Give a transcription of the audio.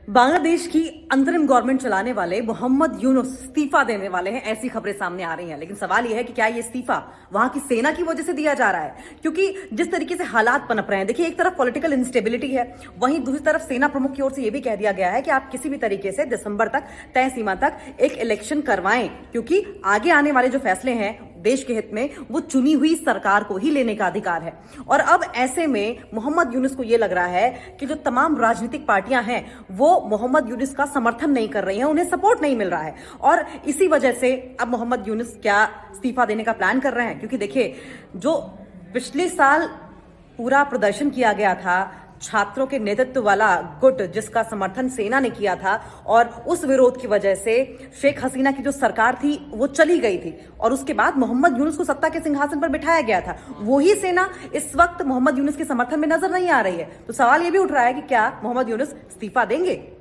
बांग्लादेश की अंतरिम गवर्नमेंट चलाने वाले मोहम्मद यूनुस इस्तीफा देने वाले हैं, ऐसी खबरें सामने आ रही हैं। लेकिन सवाल यह है कि क्या ये इस्तीफा वहां की सेना की वजह से दिया जा रहा है? क्योंकि जिस तरीके से हालात पनप रहे हैं, देखिए, एक तरफ पॉलिटिकल इंस्टेबिलिटी है, वहीं दूसरी तरफ सेना प्रमुख की ओर से यह भी कह दिया गया है कि आप किसी भी तरीके से दिसंबर तक, तय सीमा तक एक इलेक्शन करवाएं, क्योंकि आगे आने वाले जो फैसले हैं देश के हित में, वो चुनी हुई सरकार को ही लेने का अधिकार है। और अब ऐसे में मोहम्मद यूनुस को यह लग रहा है कि जो तमाम राजनीतिक पार्टियां हैं वो मोहम्मद यूनुस का समर्थन नहीं कर रही हैं, उन्हें सपोर्ट नहीं मिल रहा है। और इसी वजह से अब मोहम्मद यूनुस क्या इस्तीफा देने का प्लान कर रहे हैं? क्योंकि देखिए, जो पिछले साल पूरा प्रदर्शन किया गया था, छात्रों के नेतृत्व वाला गुट जिसका समर्थन सेना ने किया था, और उस विरोध की वजह से शेख हसीना की जो सरकार थी वो चली गई थी, और उसके बाद मोहम्मद यूनुस को सत्ता के सिंहासन पर बिठाया गया था। वही सेना इस वक्त मोहम्मद यूनुस के समर्थन में नजर नहीं आ रही है। तो सवाल ये भी उठ रहा है कि क्या मोहम्मद यूनुस इस्तीफा देंगे?